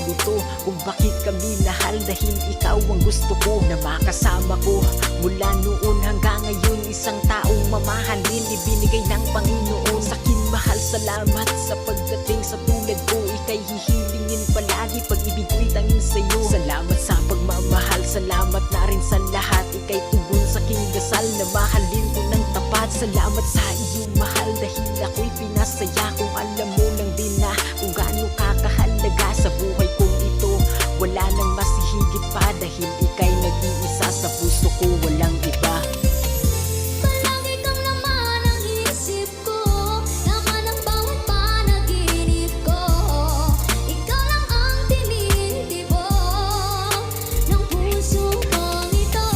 nalilito kung bakit kami mahal, dahil ikaw ang gusto ko na makasama ko. Mula noon hanggang ngayon, isang taong mamahalin ibinigay ng Panginoon sa'kin. Mahal, salamat sa pagdating sa tulad ko. Ika'y hihilingin palagi, pag-ibig ko'y tanging sa'yo. Salamat sa pagmamahal, salamat na rin sa lahat. Ika'y tugon sa aking dasal na mahalin ko ng tapat. Salamat sa iyo mahal, dahil ako'y pinasaya. Kung alam mo lang din na kung gaano kakahalaga sa buhay kong ito. Wala nang mas higit pa, dahil ika'y nag-iisa sa puso ko, walang iba. Palagi kang laman ang isip ko, laman ang bawat panaginip ko. Ikaw lang ang tinitibok ng puso kong ito.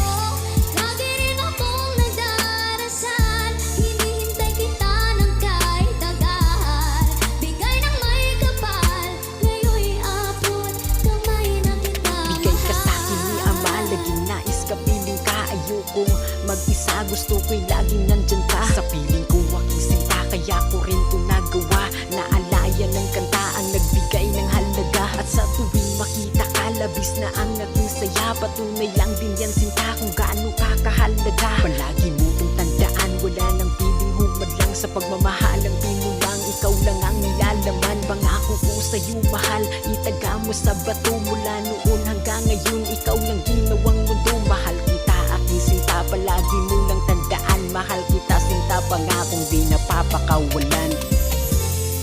Lagi rin akong nagdarasal, hinihintay kita ng kahit tagal. Bigay ng may kapal, ngayon'y abot kamay na kita mahal. Bigay ka sa'kin ni Ama, laging nais ka, piling ka. Ayokong mag-isa, gusto ko'y laging nandyan ka. Sa piling ko aking sinta, kaya ko rin ito nagawa. Naalaya ng kanta ang nagbigay ng halaga. At sa tuwing makita ka, labis na ang aking saya. Patunay lang din yan sinta kung gaano kakahalaga. Palagi mo itong tandaan, wala nang piling humadlang sa pagmamahal. Ang binulang, ikaw lang ang nilalaman. Pangako ko sa'yo mahal, itaga mo sa bato. Mula noon hanggang ngayon, ikaw lang ginawang mundo. Mahal kita aking sinta, palagi mo lang tandaan. Mahal kita sinta, pangakong di napapakawalan.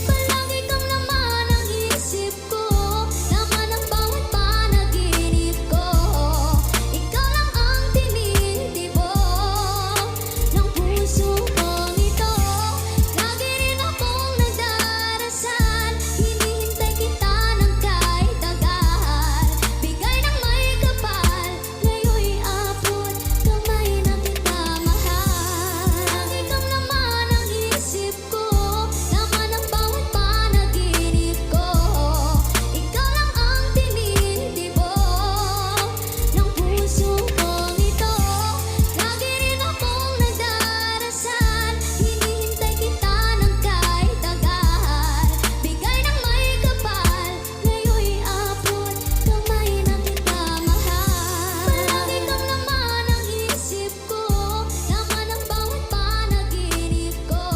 Palagi kang laman ang isip ko, laman ang bawat panaginip ko. Ikaw lang ang tinitibok ng puso kong ito. Lagi rin akong nagdarasal, hinihintay kita ng kahit tagal. Bigay ng may kapal, ngayon'y abot kamay na kita mahal. Lagi kang laman ang isip ko, laman ang bawat panaginip ko. Ikaw lang ang tinitibok ng puso kong ito. Lagi rin akong nagdarasal, hinihintay kita ng kahit tagal. Bigay ng may kapal, ngayon'y abot kamay na kita mahal. Palagi kang laman ang isip ko, laman ang bawat panaginip ko.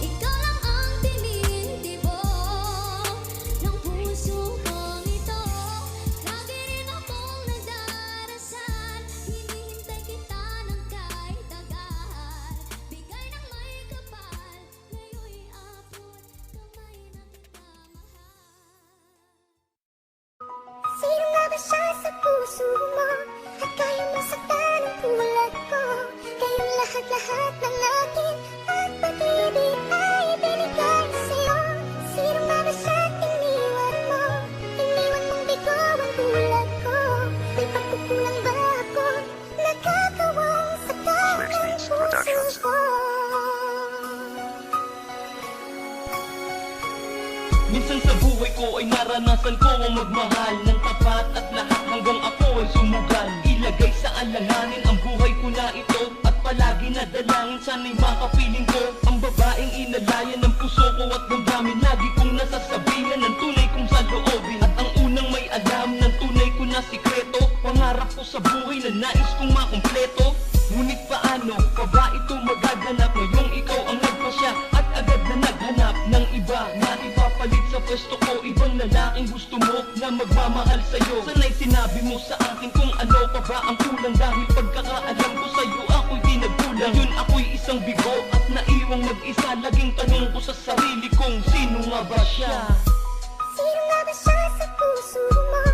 Ikaw lang ang tinitibok ng puso kong ito. Lagi rin akong nagdarasal, hinihintay kita ng kahit tagal. Bigay ng may kapal, ngayon'y abot kamay na kita mahal. Sino nga ba siya sa puso mo? At kaya masaktan ang tulad ko. Kayong lahat-lahat ng akin at pag-ibig ay binigay sa'yo. Sino nga ba siya iniwan mo? Iniwan mong bigo ang tulad ko. May pagkukulang ba ako? Nakakawang saktan ang puso ko. Minsan sa buhay ko ay naranasan ko ang magmahal ng tapat at lahat hanggang ako ay sumugal. Ilagay sa alanganin ang buhay ko na ito at palagi na dalangin sana'y makapiling ko. Ang babaeng inalayan ng puso ko at damdamin, lagi kong nasasabihan ng tunay kong saloobin. At ang unang may alam ng tunay ko na sikreto, pangarap ko sa buhay na nais kong makumpleto. Ngunit paano pa ba ito magaganap ngayong ikaw ang nagpasya at agad na naghanap ng iba na ipapalit sa pwesto ko? Ibang lalaking gusto mo na magmamahal sa'yo. Sana'y sinabi mo sa akin kung ano pa ba ang kulang, dahil pagkakaalam ko sa'yo ako'y di nagkulang. Ngayon ako'y isang bigo at naiwang mag-isa. Laging tanong ko sa sarili kong sino nga ba siya? Sino nga ba siya sa puso mo?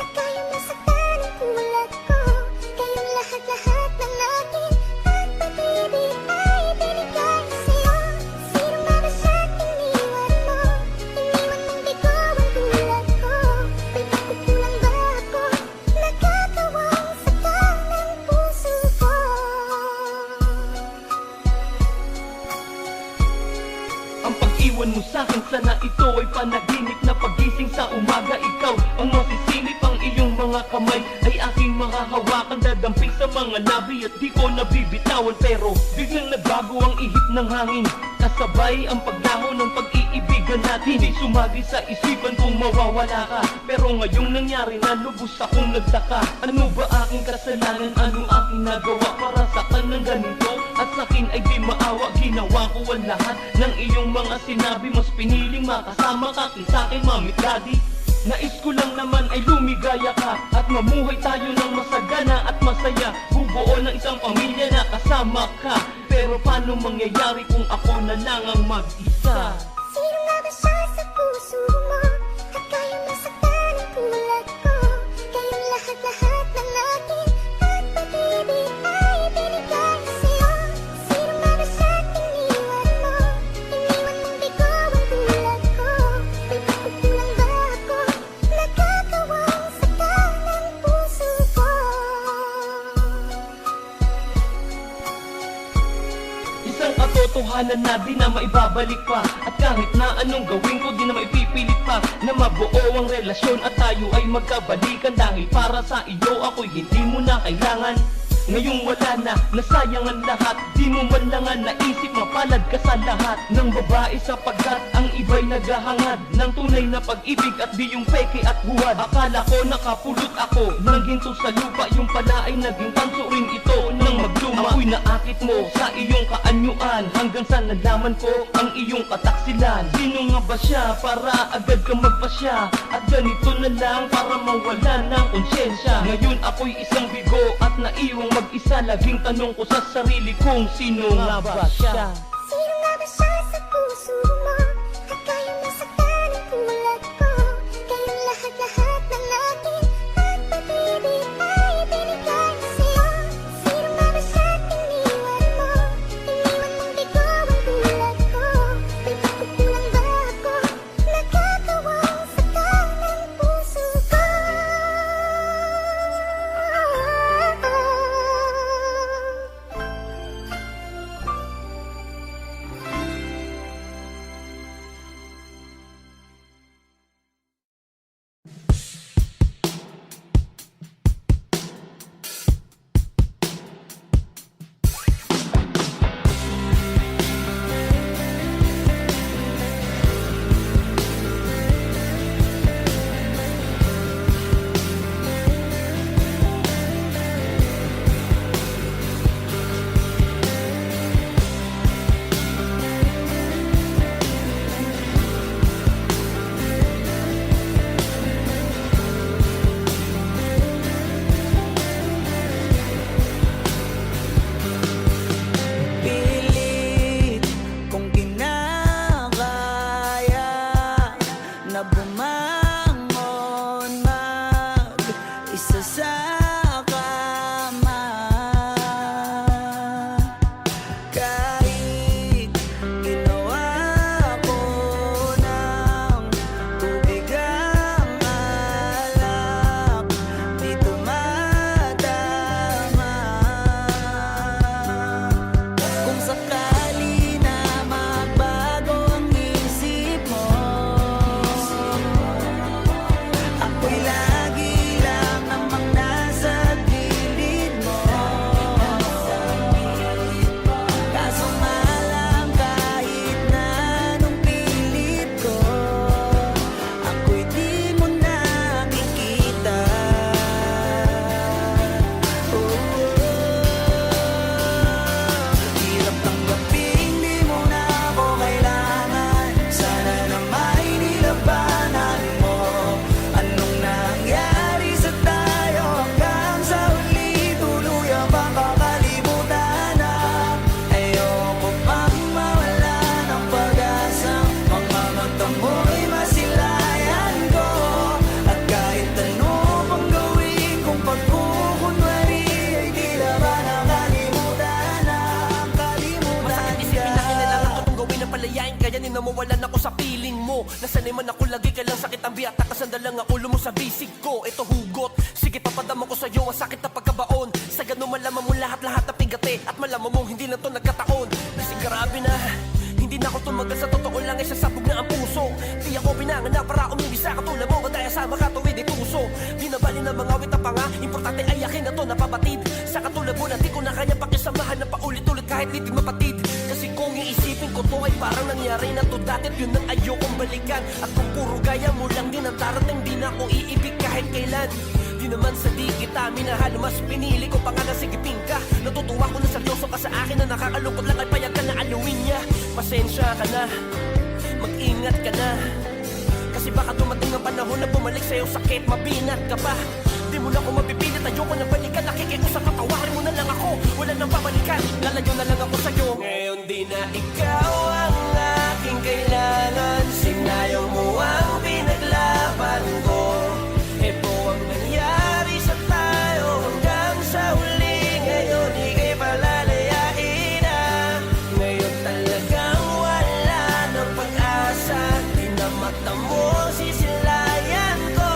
At kaya masaktan ang tulad ko. Kayong lahat-lahat ng akin at pag-ibig ay binigay sa'yo. Sino nga ba siya iniwan mo? Iniwan mong bigo ang tulad ko. May pagkukulang ba ako? Nakakawang saktan ng puso ko. Ang pag-iwan mo sa'kin, sana ito ay panaginip na pagising sa umaga. Ikaw ang masisilip, ang iyong mga kamay ay aking makahawakan. Dadamping sa mga labi at di ko nabibitawan. Pero biglang nagbago ang ihip ng hangin, kasabay ang paglaho ng pag-iibig ganat. Hindi sumagi sa isipan kung mawawala ka, pero ngayong nangyari na lubos akong nagtaka. Ano ba aking kasalanan? Ano aking nagawa para saktan ng ganito? At sakin ay di maawa, ginawa ko ang lahat ng iyong mga sinabi. Mas piniling makasama ka kaysa akin, mami, daddy. Nais ko lang naman ay lumigaya ka at mamuhay tayo ng masagana at masaya. Bubuo ng isang pamilya na kasama ka. Pero paano mangyayari kung ako na lang ang mag-isa? Sino nga ba siya sa puso mo? At kaya masaktan ang tulad ko. Kayong lahat-lahat ng akin at pag-ibig ay binigay sa'yo. Sino nga ba siya iniwan mo? Iniwan mong bigo ang tulad ko. May pagkukulang ba ako? Nagkakawang saktan ng puso ko. Isang katotohanan na di na maibabalik pa. At kahit na anong gawin ko, di na maipipilit pa na mabuo ang relasyon at tayo ay magkabalikan. Dahil para sa iyo ako'y hindi mo na kailangan. Ngayong wala na, nasayang ang lahat. Di mo man lang ang naisip, mapalad ka sa lahat ng babae, sapagkat ang iba'y naghahangad ng tunay na pag-ibig at di yung peke at buwad. Akala ko nakapulot ako ng ginto sa lupa, yung pala ay naging tanso rin ito ng magluma. Ako'y naakit mo sa iyong kaanyuan hanggang sa nalaman ko ang iyong kataksilan. Sino nga ba siya para agad ka magpasya? At ganito na lang para mawala ng konsyensya. Ngayon ako'y isang bigo at naiwang mag-isa. Laging tanong ko sa sarili kong sino nga ba siya? Sino nga ba siya sa puso mo? At kaya masaktan ang tulad ko. Kayong lahat-lahat ng akin at pag-ibig ay binigay sa'yo. Sino nga ba siya iniwan mo? Iniwan mong bigo ang tulad ko. May pagkukulang ba ako? Nagkakawang saktan ng puso ko. Pilit kong kinakaya na bumangon mag-isa sa kama. Kahit ginawa ko ng tubig ang alak, di tumatama. Kung sakali na magbago ang isip mo, ako'y lagi lang namang nasa gilid mo. Kaso nga lang kahit na anong pilit ko, ako'y di mo nakikita. Hirap tanggapin, di mo na ako kailangan. Sana naman nilabanan mo. Anong nangyari sa tayo hanggang sa huli? Tuluyang bang kakalimutan na? Ayoko pang mawala ng pag-asa. Mga mata mo'y masilayan ko. At kahit ano pang gawin kong pagkukunwari, ay di na ba nakalimutan na? Kalimutan Isipin na kailangan ko itong gawin na palayain, kaya ninawawalan ako sa piling mo. Nasanay man ako lagi, kailang sakit ang biyak. Nakasandal lang ang ulo mo sa bisig ko. Ito hugot, sige papadama ko sa'yo ang sakit na pagkabaon. Sa ganun malaman mo lahat-lahat na pigate. At malaman mong hindi na to nagkataon. Kasi grabe na, hindi na ako tumagal, sa totoo lang ay sasabog na ang puso. Di ako pinanganak para umibig sa katulad mo. Kadaya sa makatuwid ay puso. Di na bali na mga wit na panga, importante ay akin na to napabatid. Sa katulad mo na di ko na kaya pakisamahan na paulit-ulit kahit di mapatid. Kasi kung iisipin ko to ay parang nangyari na to dati, at yun ang ayokong balikan. At kung puro gaya mo lang din ang darating, di na ako iibig kahit kailan. Di naman sa di kita minahal, mas pinili ko pa nga na sigipin ka. Natutuwa ko na seryoso ka sa akin, na nakakalungkot lang ay payag ka na aluin niya. Pasensya ka na, mag-ingat ka na, kasi baka dumating ang panahon na bumalik sa'yo sakit, mabinat ka pa. Di mo na ako mapipilit, ayoko na balikan. Nakikiusap ka, tawarin mo na lang ako, wala nang babalikan, lalayo na lang ako sa'yo. Ngayon di na ikaw ang aking kailangan, sinayaw mo ang pinaglaban ko. Ito ang nangyari sa tayo hanggang sa huli. Ngayon ika'y palalayain na. Ngayon talagang wala ng pag-asa, di na mata mo sisilayan ko.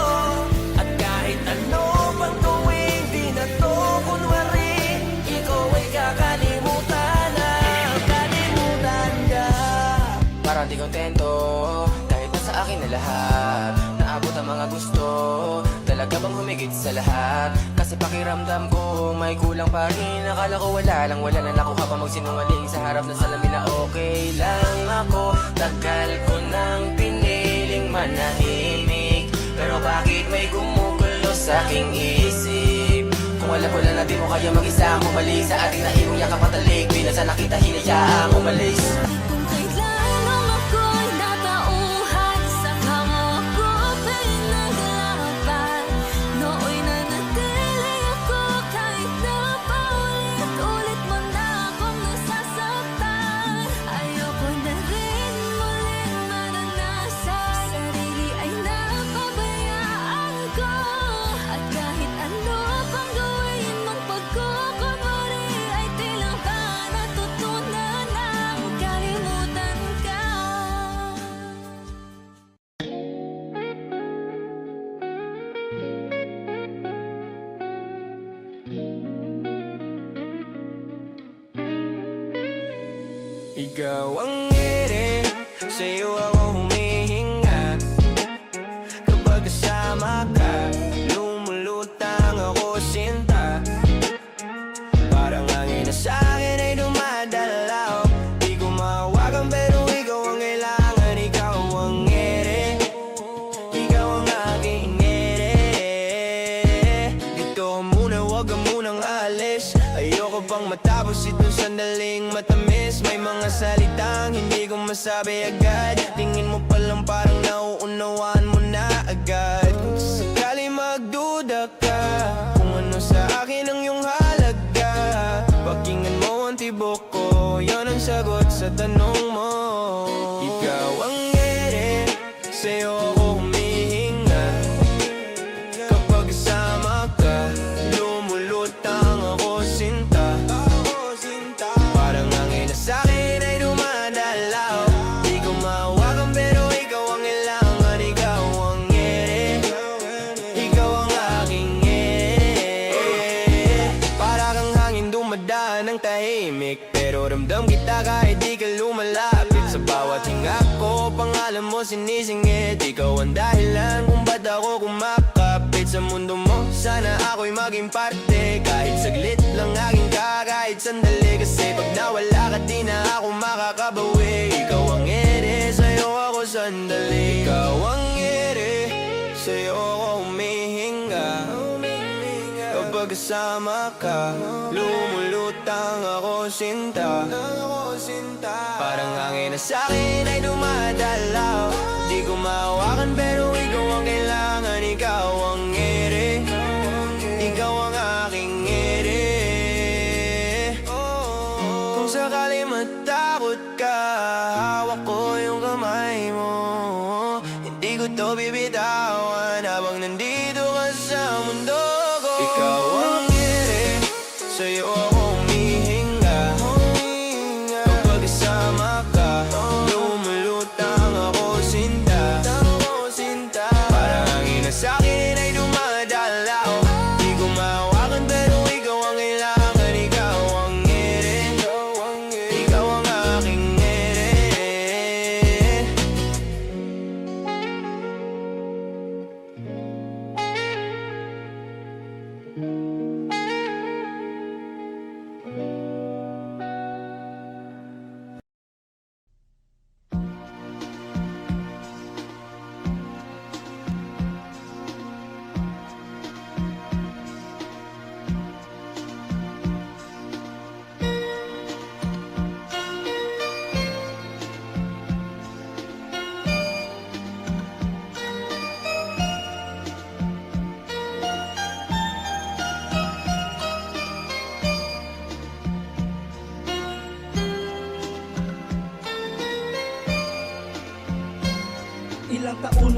At kahit ano pang gawin, di na to kunwari. Ikaw ay kakalimutan na, kalimutan ka. Parang di kontento, kahit nasa akin na lahat. Naabot ang mga gusto, talaga bang humigit sa lahat? Kasi pakiramdam ko, may kulang pa rin. Akala ko wala na nakuha pa magsinungaling sa harap ng salamin na okay lang ako. Tagal ko nang piniling manahimik, pero bakit may gumugulo sa aking isip? Kung alam ko lang na di mo kaya mag-isa ang bumalik sa ating naimong yakap patalik, binasa na kita, hinayaang umalis. Kung kailan ang ako'y natauhan, saka mo ako pinaglaban. Nooy nanatili ako kahit na paulit-ulit mo na akong nasasaktan. Ayoko na rin muling maranasan, sarili ay napabayaan ko. At kahit ano pang gawin mong pagkukumari, ay tila ba natutunan ang kalimutan ka. Ikaw ang ere, sa'yo ako humihinga. Kapag kasama ka, lumulutang ako sinta. Parang hangin na sa'kin ay dumadalaw, di ko mahawakan pero ikaw ang kailangan. Ikaw ang ere, ikaw ang aking ere. Dito ka muna, wag ka munang alis. Ayoko pang matapos itong sandaling matamis. May mga salitang hindi ko masabi agad, tingin mo pa lang parang nauunawaan mo na agad. Kung sakali magduda ka, kung ano sa akin ang iyong halaga, pakinggan mo ang tibok ko, yan ang sagot sa tanong mo. Ikaw ang ere, sa'yo ako humihinga. Kapag kasama ka, lumulutang ako sinta. Parang hangin na sa'kin ay dumadalaw, di ko mahawakan pero ikaw ang kailangan. Ikaw ang ere, ikaw ang aking ere. Para kang hangin dumadaan ng tahimik, pero ramdam kita kahit di ka lumalapit. Sa bawat hinga ko, pangalan mo sinisingit. Ikaw ang dahilan kung ba't ako kumakapit sa mundo mo. Sana ako'y maging parte, kahit saglit lang aking kahit sandali. Kasi pag nawala ka di na ako makakabawi. Ikaw ang ere, sa'yo ako sandali. Ikaw ang ere, sa'yo ako humihinga. Kapag kasama ka, lumulutang ako sinta. Parang hangin na sa'kin ay dumadalaw, di ko mahawakan pero ikaw ang kailangan. Ikaw ang ere, ikaw ang aking ere. Kung sakali matakot ka, hawak ko yung kamay mo. Hindi ko to bibitawan habang nandito ka sa mundo ko. Ikaw ang ere, sa'yo ako humihinga. Kapag kasama ka, lumulutang ako sinta. Parang hangin na sa'kin ay dumadalaw, di ko mahawakan pero ikaw ang kailangan. Ikaw ang ere, ikaw ang aking ere.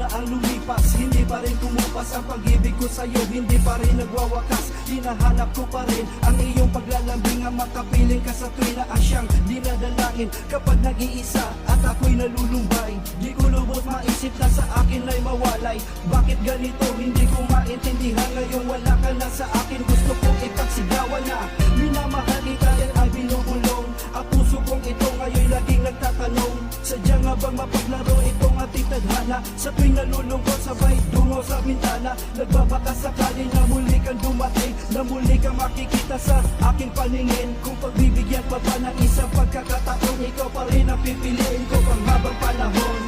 na ang lumipas, hindi pa rin kumupas ang pag-ibig ko sa'yo, hindi pa rin nagwawakas. Hinahanap ko pa rin ang iyong paglalambing, ang makapiling ka sa tuwing na asyang dinadalangin. Kapag nag-iisa at ako'y nalulumbay, di ko lubos maisip na sa akin ay mawalay. Bakit ganito? Hindi ko maintindihan. Ngayon wala ka na sa akin, gusto kong ipagsigawan na minamahal kita yan ay binubulong. Ang puso kong ito ngayon laging nagtatanong, sadya nga bang mapaglaro itong ating tadhana? Sa tuwing nalulungkot sabay dungo sa bintana, nagbabaka sakali na muli kang dumating, na muli kang makikita sa aking paningin. Kung pagbibigyan pa ba ng isang pagkakataon, ikaw pa rin ang pipiliin ko pang habang panahon.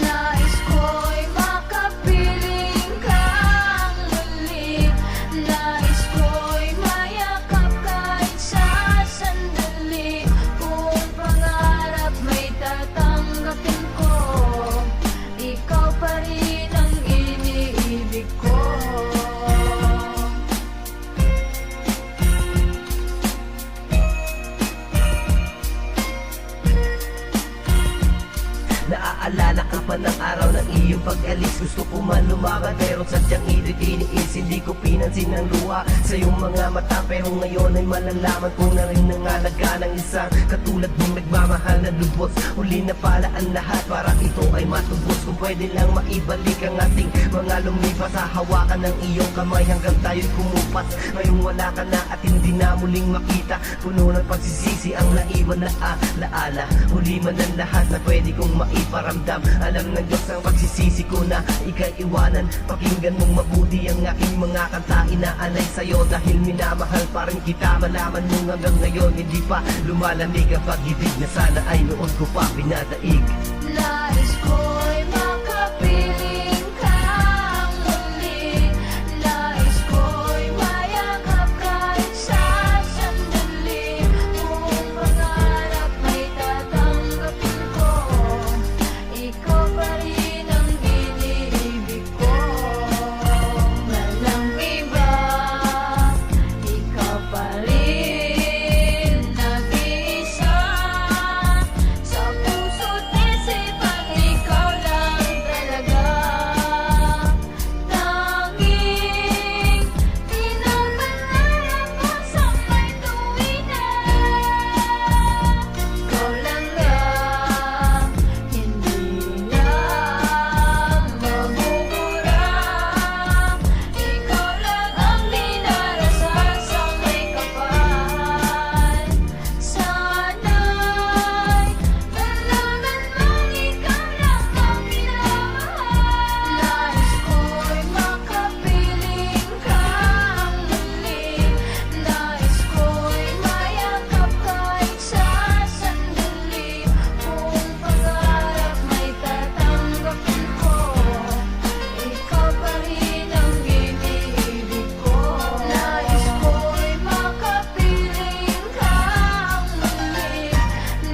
Nais ko'y makapiling kang muli. Nais ko'y mayakap kahit sa sandali. Kung pangarap may tatanggapin ko, ikaw pa rin ang iniibig ko. Naaalala ka pa ng araw ng iyong pag-alis. Gusto ko man lumakad pero sadyang ito'y tiniis. Hindi ko pinansin ang luha sa iyong mga mata, pero ngayon ay malalaman ko na rin nangalaga ng isang katulad mong nagmamahal na lubos. Huli na pala ang lahat para ito ay matubos. Kung pwede lang maibalik ang ating mga lumipas, hahawakan ng iyong kamay hanggang tayo'y kumupas. Ngayong wala ka na at hindi na muling makita, puno ng pagsisisi ang naiwan na alaala. Huli man ang lahat na pwede kong maiparamdam. Alam ng Diyos ang pagsisisi ko na ika'y iwanan. Pakinggan mong mabuti ang aking mga kanta, inaalay sa'yo dahil minamahal pa rin kita. Malaman mo hanggang ngayon hindi pa lumalamig ang pag-ibig na sana ay noon ko pa pinadaig. Nais ko'y makapiling kang muli. Nais ko'y mayakap kahit sa sandali. Kung pangarap may tatanggapin ko, ikaw pa rin ang iniibig ko. Walang iba, ikaw pa rin nag-iisa. Sa puso't isipan, ikaw lang talaga. Tanging pinapangarap ko sa may tuwina. Ikaw lang nga, hindi na mabubura. Ikaw lang ang dinarasal sa may kapal. Sana'y nalaman mong ikaw lang ang minamahal. Nais ko'y makapiling kang muli. Nais ko'y mayakap kahit sa sandali. Kung pangarap may tatanggapin ko, ikaw pa rin ang iniibig ko. Nais ko'y makapiling kang muli.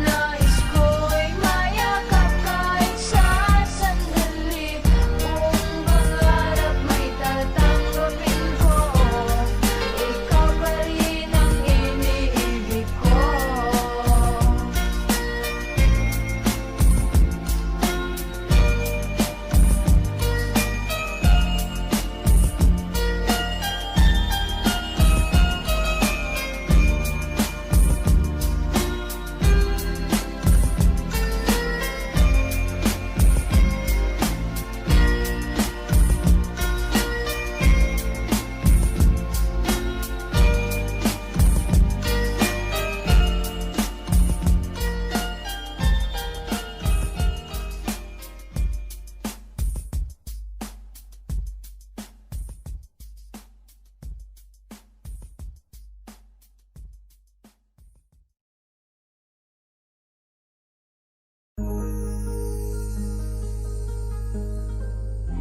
Nais ko'y mayakap kahit sa sandali. Kung pangarap may tatanggapin ko, ikaw pa rin ang iniibig ko.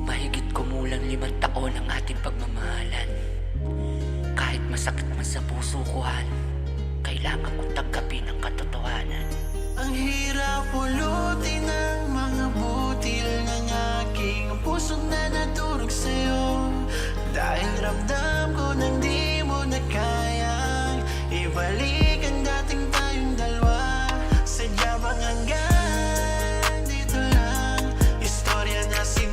Mahigit kumulang 5 taon ang ating pagmamahalan. Kahit masakit man sa puso ko, Han, kailangan kong tanggapin ang katotohanan. Ang hirap pulutin ng mga butil ng aking pusong na nadurog sa'yo. Dahil ramdam ko nang di mo na kayang ibalik ang dating tayong dalawa. Sadya bang hanggang dito lang? Istorya na sin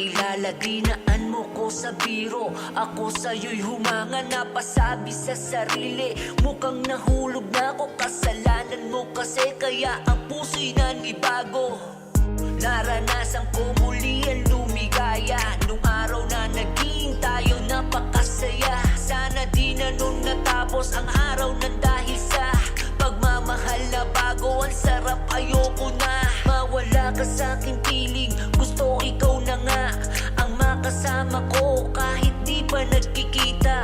makilala, dinaan mo ko sa biro. Ako sa'yo'y humanga, napasabi sa sarili. Mukhang nahulog na ako, kasalanan mo kasi, kaya ang puso'y nanibago. Naranasan ko muli ang lumigaya, nung araw na naging tayo napakasaya. Sana di na nun natapos ang araw na dahil sa pagmamahal na bago. Ang sarap, ayoko na mawala ka sa aking piling. Gusto ikaw na nga ang makasama ko kahit di pa nagkikita.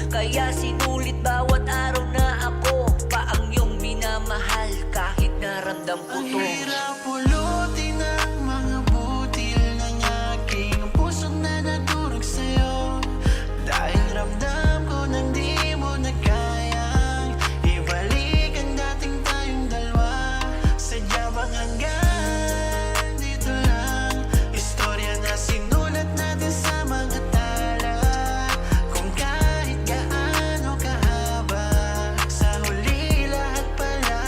Kaya sinulit bawat araw na ako pa ang iyong minamahal, kahit naramdam ko Ang to. hirap pulutin ang mga butil ng aking puso na nadurog sa'yo. Dahil ramdam ko nang di mo na kayang ibalik ang dating tayong dalawa. Sadya bang hanggang dito lang? Istorya na sinulat natin sa mga tala. Kung kahit gaano kahaba, sa huli lahat pala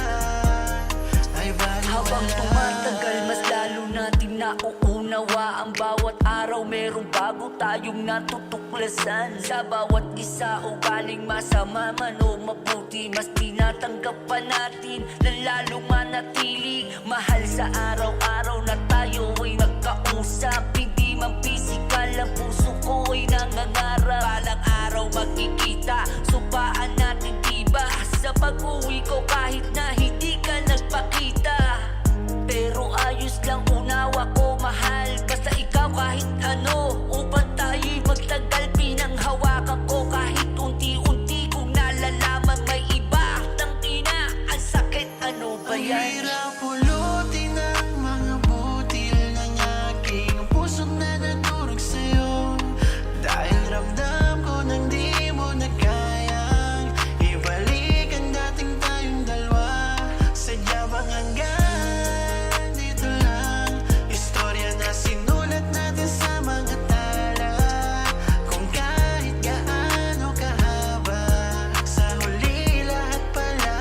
ay Habang baliwala. tumatagal, mas lalo natin nauunawa. Ang bawat araw merong bago tayong natutuklasan. Sa bawat isa, o galing masama man o mabuti, mas tinatanggap pa natin na lalong manatili. Mahal sa araw-araw na tayo ay nagkausap. Hindi man physical, ang puso ko ay nangangarap. Balang araw magkikita, supaan natin diba? Sa pag-uwi ko kahit na hindi ka nagpakita, pero ayos lang, unawa ko mahal. Basta ikaw kahit ano, upang tayo'y magtagal. Pinanghawakan ko kahit unti-unti kong nalalaman may iba. Tangina, ang sakit, ano ba Ang yan? hirap pulutin ang mga butil ng aking puso na nadurog sa'yo. Dahil ramdam ko nang di mo na kayang ibalik ang dating tayong dalawa. Sadya bang hanggang dito lang? Istorya na sinulat natin sa mga tala. Kung kahit gaano kahaba, sa huli lahat pala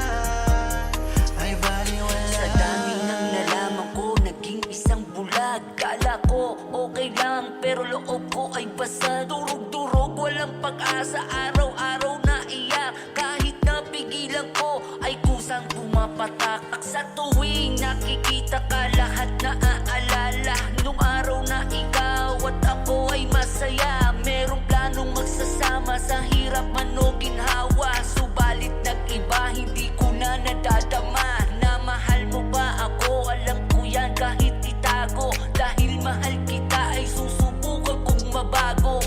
ay baliwala. Sa dami ng nalaman ko, naging isang bulag. Kala ko okay lang, pero loob ko ay basa. Durog-durog, walang pag-asa, araw-araw na iyak. Kahit napigilan ko, ay kusang pumapatak. Sa tuwing nakikita ka, lahat na aalala. Nung araw na ikaw at ako ay masaya. Merong planong magsasama, sa hirap man o ginhawa. Subalit nag-iba, hindi ko na nadadama na mahal mo pa ako. Alam ko yan kahit itago, dahil mahal kita ay susubukan kong mabago.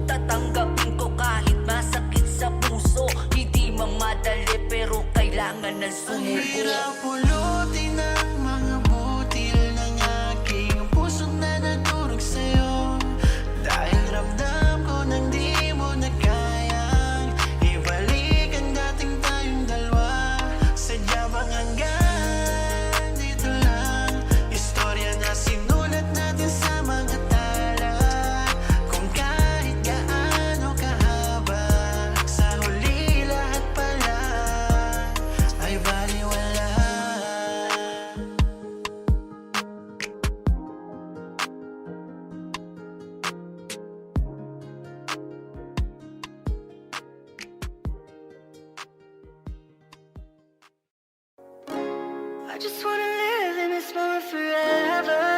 Tatanggapin ko kahit masakit sa puso. Hindi man madali, pero kailangan ng Ang sumuko. hirap pulutin ang mga butil ng aking puso na nadurog sa'yo. Dahil ramdam ko nang di mo na kayang ibalik ang dating tayong dalawa. Sadya bang hanggang dito lang? Istorya na sinulat natin sa mga tala. Kung kahit gaano kahaba, sa huli lahat pala ay baliwala. I just wanna live in this moment forever.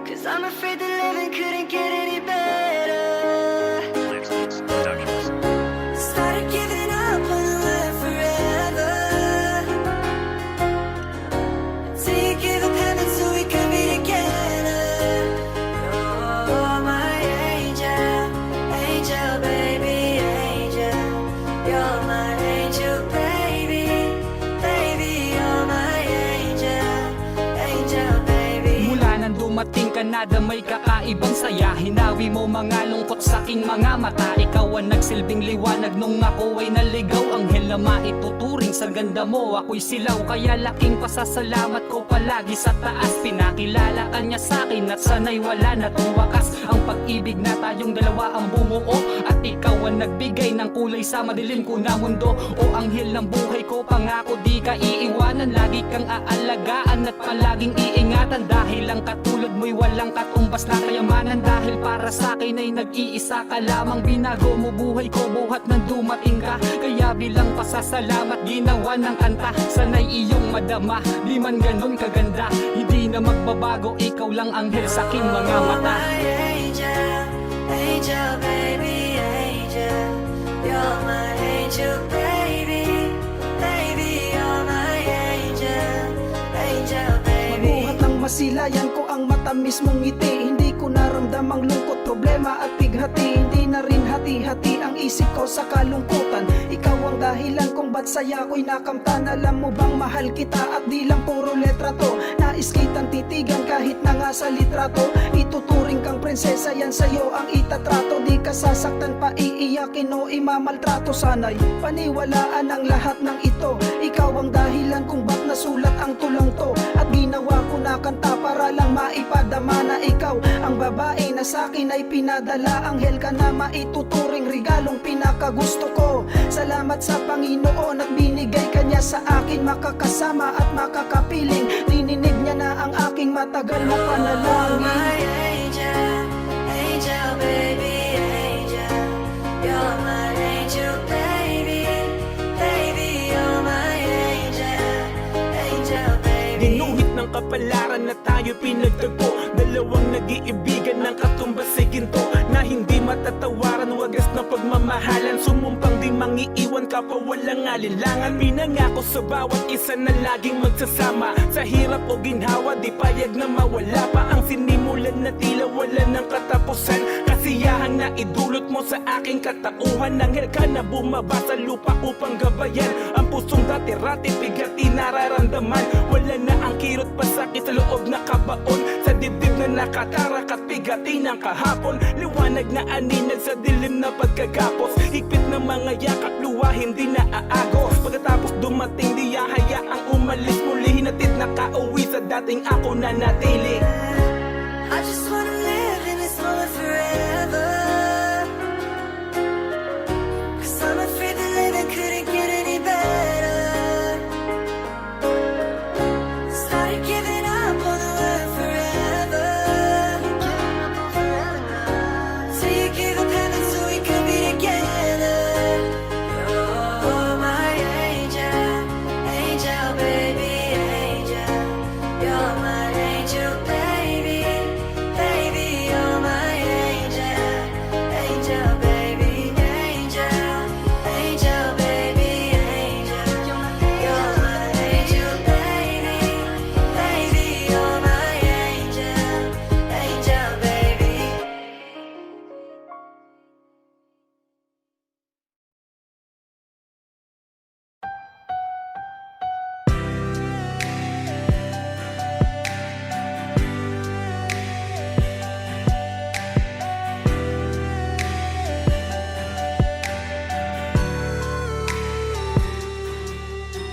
'Cause I'm afraid that living couldn't get any better. Started giving up on the word forever. Till you give up heaven so we can be together. You're my angel, angel baby, angel. You're my angel baby, baby. You're my angel, angel baby. Mula nang dumating ka Granada may kakaibang saya. Hinawi mo mga lungkot sa aking mga mata. Ikaw ang nagsilbing liwanag nung ako ay naligaw. Anghel na maituturing sa ganda mo, ako'y silaw. Kaya laking pasasalamat ko palagi sa taas. Pinakilala ka niya sa'kin at sana'y wala na tong wakas. Ang pag-ibig na tayong dalawa ang bumuo, at ikaw ang nagbigay ng kulay sa madilim ko na mundo. O anghel ng buhay ko, pangako di ka iiwanan. Lagi kang aalagaan at palaging iingatan. Dahil ang katulad mo'y walang katumbas na kayamanan. Dahil para sa'kin ay nag-iisa ka lamang. Binago mo buhay ko buhat nang dumating ka. Kaya bilang pasasalamat ginawa ng kanta. Sana'y iyong madama, di man ganon kaganda. Hindi na magbabago, ikaw lang anghel sa aking mga mata. Angel, angel, baby, angel. You're my angel, baby. Baby, you're my angel. Angel, baby. Mabuhat ng masilayan ko ang matamis mong ngiti. Hindi ko naramdam ang lungkot, problema at bighati. Hindi na rin hati-hati ang isip ko sa kalungkutan. Ikaw ang dahilan kung ba't saya ko'y nakamtan. Alam mo bang mahal kita at di lang puro letra to. Nais kitang titigan kahit na nga sa litrato. Ituturing kang prinsesa, yan sa'yo ang itatrato. Di ka sasaktan pa, iiyakin o imamaltrato. Sana'y paniwalaan ang lahat ng ito. Ikaw ang dahilan kung ba't nasulat ang tulang to. At ginawa ko na kanta para lang maipadama na ikaw ang babae na sa'kin ay pinadala. Anghel ka na maituturing, regalong pinakagusto ko. Salamat sa Panginoon at binigay kanya sa akin. Makakasama at makakapiling, dininig niya na ang aking matagal na panalangin. My angel, angel, baby, angel. You're my angel, baby. Baby, you're my angel. Angel, baby. Ginuhit ng kapalaran na tayo pinagtagpo. Dalawang nag-iibigan ng katumbas sa ginto, na hindi matatawaran, wagas na pagmamahalan. Sumumpang di mangiiwan ka pa walang alinlangan. Pinangako sa bawat isa na laging magsasama. Sa hirap o ginhawa, di payag na mawala pa. Ang sinimulan na tila wala ng katapusan. Kasiyahan na idulot mo sa aking katauhan. Anghel ka na bumaba sa lupa upang gabayan ang pusong dati-rati bigati nararamdaman. Wala na ang kirot pa sakit sa loob na kabaon. Sa dibdib na nakatarak at bigati ng kahapon. Liwanag na aninag sa dilim na pagkagapos. Higpit ng mga yakap, luwa hindi na aagos. Pagkatapos dumating di hayaang umalis. Muli hinatid na kauwi sa dating ako na natili. I just wanna live in this moment forever. 'Cause I'm afraid that living couldn't get any better. Started giving up on the word forever. So you gave up heaven so we could be together. You're my angel, angel, baby, angel. You're my angel, baby. Baby, you're my angel. Angel, baby, angel. Angel, baby, angel. You're my angel, baby. Baby, you're my angel. Angel, baby.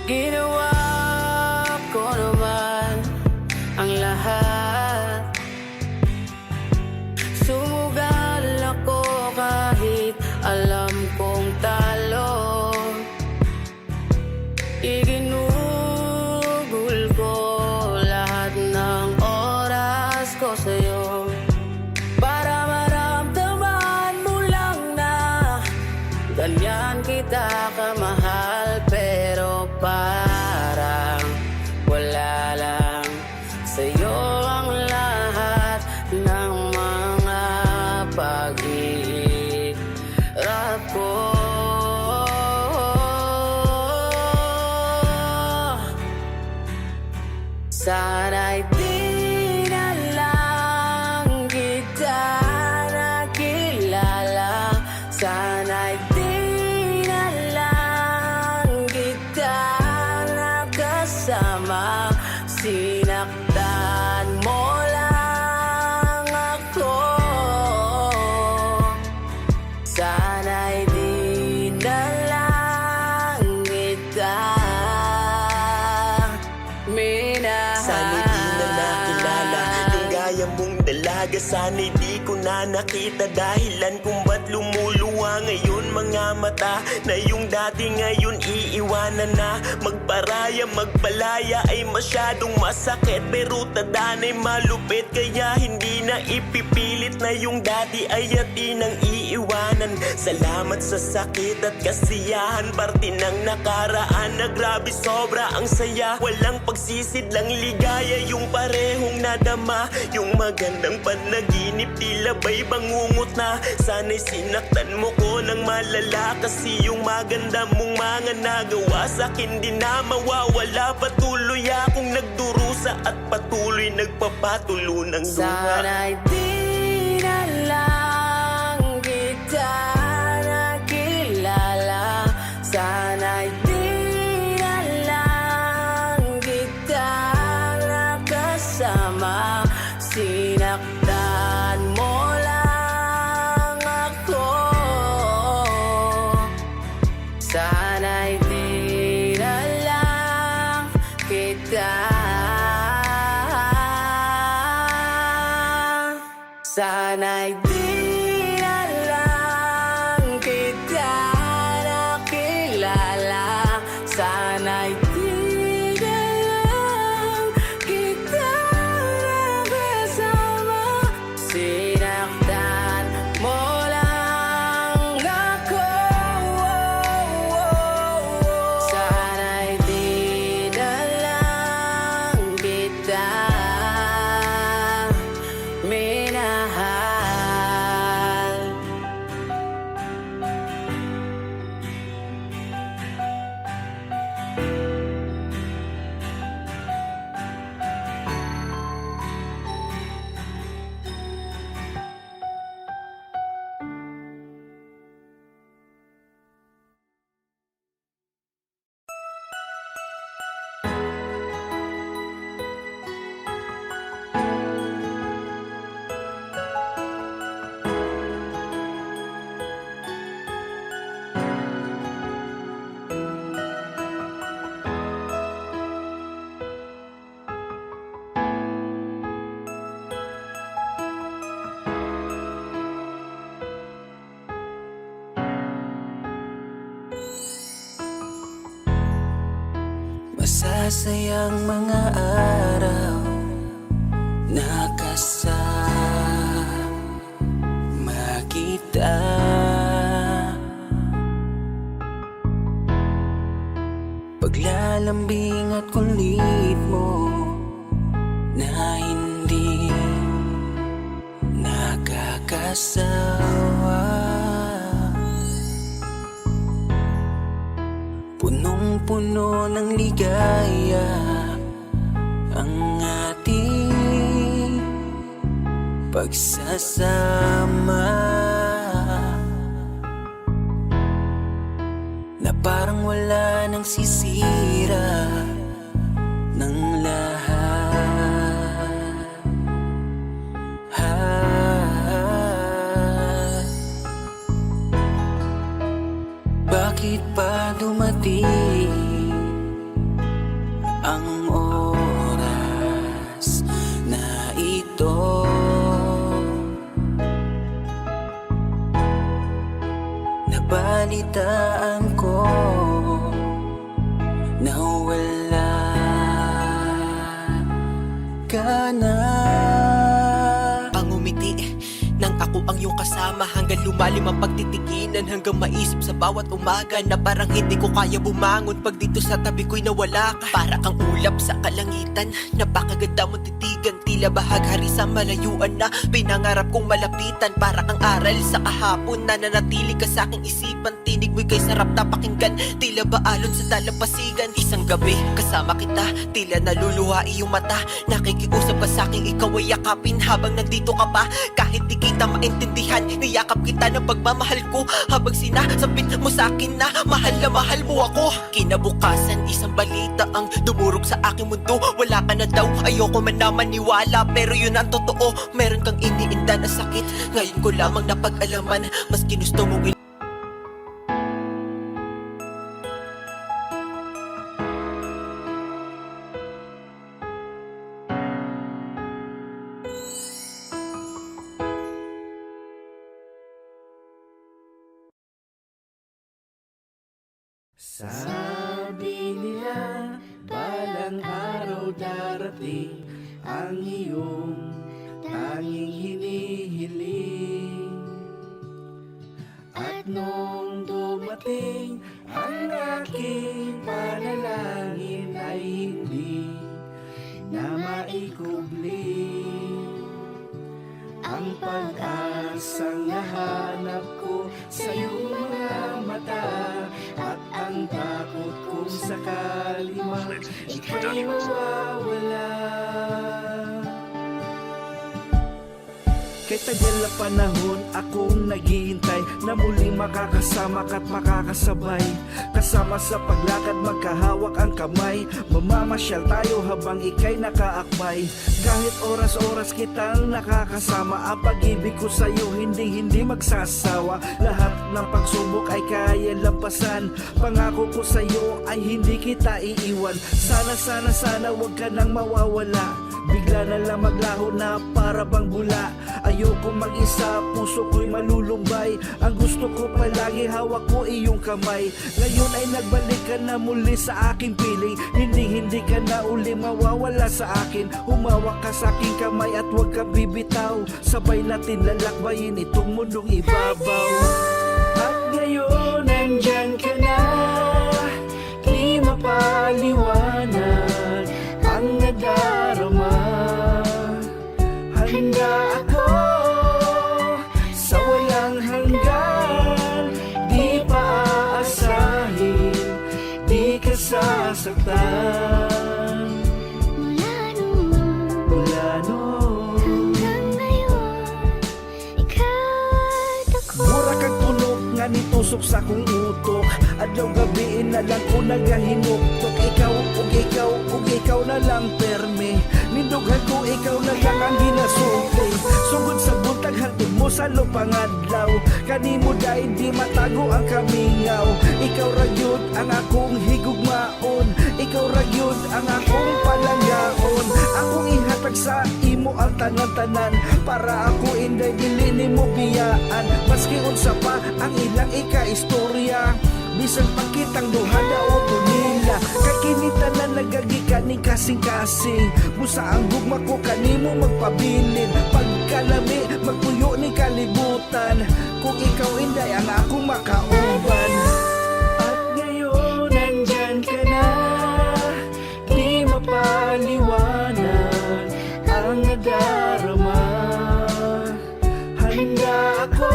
Ginawa ko naman ang lahat. Sumugal ako kahit alam kong talo. Iginugol ko lahat ng oras ko sa'yo, para maramdaman mo lang na ganyan kita kamahal. Pero parang wala lang sa'yo ang lahat ng mga pag-iirap ko. Sana'y di na lang kita nakilala. Sana'y di na lang kita nakasama. Sinaktan mo lang dalaga, sana'y di ko na nakita. Dahilan kung ba't lumuluwa ngayon mga mata, na yung dati ngayon iiwanan na. Magparaya, magpalaya ay masyadong masakit, pero tadana'y malupit, kaya hindi na ipipilit na yung dati ay atinang iiwanan. Salamat sa sakit at kasiyahan, parte ng nakaraan na grabe sobra ang saya. Walang pagsisidlang ligaya yung parehong nadama, yung magandang panaginip tila ba'y bangungot na. Sana'y sinaktan mo ko ng malala, kasi yung maganda mong mga nagawa sa'kin di na mawawala. Patuloy akong nagdurusa at patuloy nagpapatulo ng duha. Sana'y di na lang kita nakilala, sana'y di na lang kita nakasama. Sinaktan mo lang ako, sana'y di na lang kita. Sana'y di na lang kita nakilala, sana'y di na lang kita nakasama. Sinaktan mo lang ako, sana'y di na lang kita minahal. Masasayang mga araw na kasama kita, paglalambing at kulit mo na hindi nakakasawa. Punong-puno ng ligaya ang ating pagsasama, na parang wala nang sisira ng lahat. Bakit pa dumating ang oras na ito? Nabalitaan ko na wala ka na. Pangumiti nang ako ang iyong kasama, hanggang lumalim ang pagtitiginan, hanggang maisip sa bawat umaga na parang hindi ko kaya bumangon pag dito sa tabi ko'y nawala ka. Para kang ulap sa kalangitan, napakaganda mong titigan, tila bahaghari sa malayuan na pinangarap kong malapitan. Para kang aral sa kahapon na nanatili ka sa aking isipan, tinig mo'y kay sarap na pakinggan, tila ba alon sa dalampasigan. Isang gabi kasama kita, tila naluluha iyong mata, nakikiusap ka sa aking ikaw ay yakapin habang nandito ka pa. Kahit di kita maintindihan, niyakap kita ng pagmamahal ko, habang sinasabit mo sa akin na mahal mo ako. Kinabukasan isang balita ang dumurog sa aking mundo, wala ka na daw, ayoko man na maniwala, pero yun ang totoo. Meron kang iniinda na sakit, ngayon ko lamang napag-alaman, mas ginusto mong Sabi nila, balang araw darating ang iyong tanging hinihiling. At nung dumating ang aking panalangin ay hindi na maikubli. Ang pag-asang nahanap ko sa iyong mga mata, at ang takot kung sakali man ika'y mawawala. Kay tagal na panahon akong naghihintay na muling makakasama ka't makakasabay. Kasama sa paglakad magkahawak ang kamay, mamamasyal tayo habang ika'y nakaakbay. Kahit oras-oras kitang nakakasama, ang pag-ibig ko sa'yo hindi magsasawa. Lahat ng pagsubok ay kaya lampasan, pangako ko sa'yo ay hindi kita iiwan. Sana wag ka nang mawawala, bigla na lang maglaho na para bang bula. Ayoko mag-isa, puso ko'y malulumbay. Ang gusto ko palagi hawak ko iyong kamay. Ngayon ay nagbalik ka na muli sa aking piling, hindi ka na uli mawawala sa akin. Humawak ka sa aking kamay at huwag ka bibitaw, sabay natin lalakbayin itong mundong ibabaw. At ngayon nandyan ka na, di mapaliwanag ang nadarama. Handa ako sa walang hanggan, di pa aasahin, di ka sasaktan. Mula noon hanggang ngayon, ikaw at ako. Mura kang tunog nga nitusok sa kong utok, adlaw gabi na lang ko nagahinuktok. Ikaw na lang perme, nindughan ko ikaw na lang ang ginasuti. Sugod sa buntag hantod mo sa lupangadlaw, kanimo dahil di matago ang kamingaw. Ikaw ragyod ang akong higugmaon, ikaw ragyod ang akong palanggaon. Akong ihatag sa imo ang tanan-tanan, para ako inday dili nimo biyaan. Maski unsa pa ang ilang ika-istorya, bisan pagkitang duha o tunila, kay kinita na nagagika ni kasing-kasing. Busa ang gugma ko kanimo magpabilin, pagkalami magpuyo ni kalibutan, kung ikaw inday ang akong makauban. At ngayon nandyan ka na, di mapaliwanag ang nadarama. Handa ako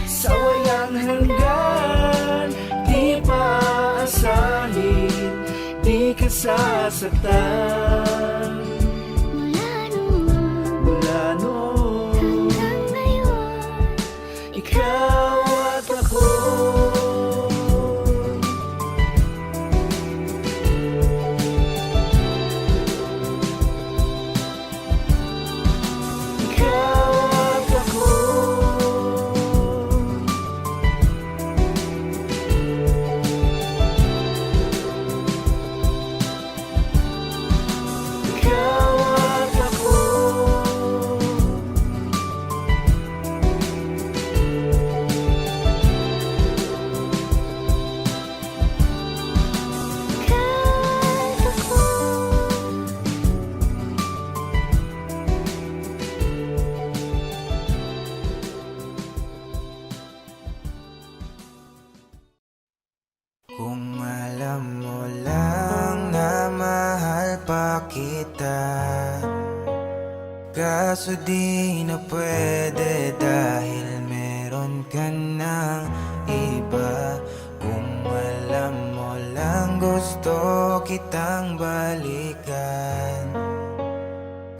sa walang hanggan, di pa aasahin, di ka sasaktan. Mula noon hanggang ngayon, ikaw at ako. Kung alam mo lang na mahal pa kita, kaso di na pwede dahil meron ka ng iba. Kung alam mo lang gusto kitang balikan,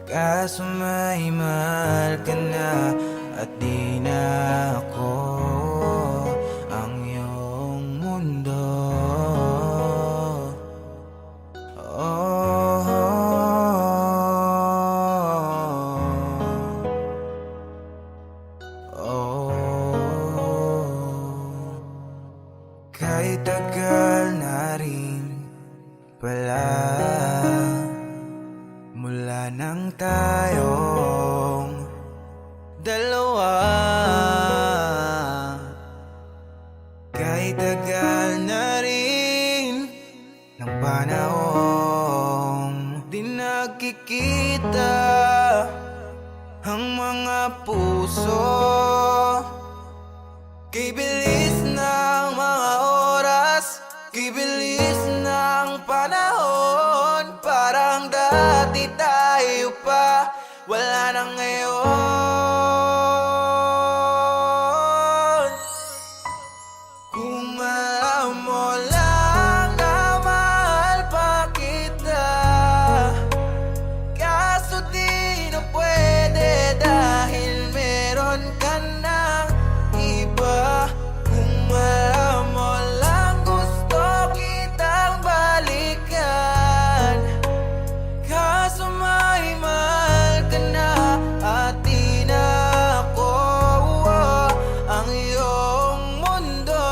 kaso may mahal ka na at di na ako ang iyong mundo. Kahit tagal na rin pala mula nang tayong dalawa, Kahit tagal na rin ng panahon, di nakikita ang mga puso. Kay bilis ng mga oras, kay bilis ng panahon, parang dati tayo pa, wala na ngayon. Kung alam mo lang na mahal pa kita, kaso di na pwede dahil meron ka ng iba. Kung alam mo lang gusto kitang balikan, kaso may mahal ka na at di na ako ang iyong mundo.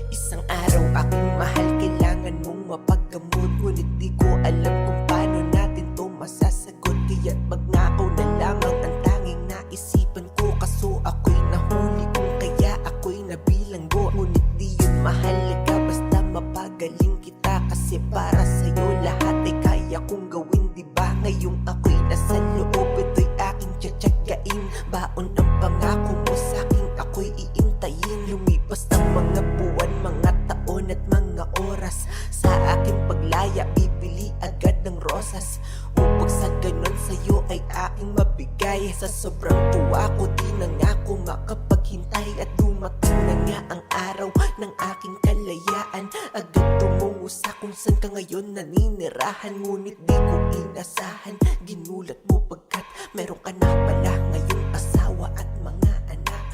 Isang araw aking mahal, kailangan mong mapagkamot, ngunit di ko alam kung paano natin to masasagot. Kaya't magnakaw na lamang ang tanging naisipan ko, kaso ako'y nahuli kung kaya ako'y nabilanggo. Ngunit di yun mahalaga, basta mapagaling kita, kasi para sa'yo lahat ay kaya kong gawin, diba? Ngayong ako'y nasa loob, ito'y aking tsatsagain. Baon ang pangako mo sa'king ako'y iintayin. Lumipas ang mga buwan, mga taon at mga oras, sa aking paglaya bibili agad ng rosas, upang sa ganon sa'yo ay aking mabigay. Sa sobrang tuwa ko di na nga ako makapaghintay, at dumating na nga ang araw ng aking kalayaan. Agad tumungo sa kung saan ka ngayon naninirahan, ngunit di ko inasahan, ginulat mo pagkat meron ka na pala ngayong asawa at mga anak.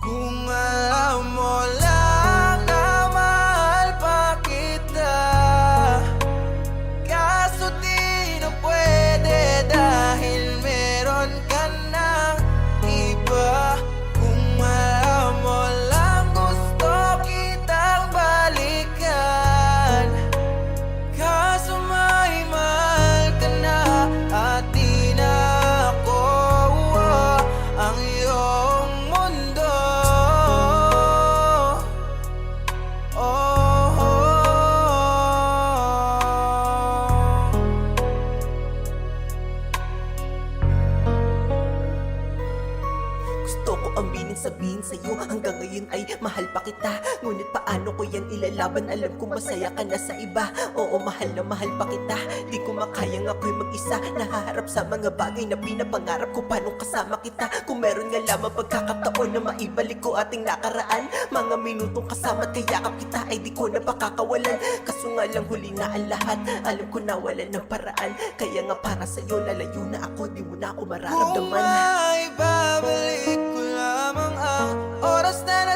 Kung alam mo lang na mahal pa kita, kaso di na pwede dahil meron ka ng iba. Kung alam mo lang gusto kitang balikan, kaso may mahal ka na at di na ako ang iyong mundo. Gusto ko aminin sabihin sa'yo, hanggang ngayon ay mahal pa kita, ngunit paano ko yan ilalaban? Alam kong masaya ka na sa iba. Oo, mahal na mahal pa kita, di ko makayang ako'y mag-isa, nahaharap sa mga bagay na pinapangarap ko. Paano kasama kita kung meron nga lamang pagkakataon na maibalik ko ating nakaraan? Mga minutong kasama at kayakap kita ay di ko na pakakawalan, kaso nga lang huli na ang lahat, alam ko na wala ng paraan. Kaya nga para sa'yo lalayo na ako, di mo na ako Kung mararamdaman. may babalik ko lamang ang oras na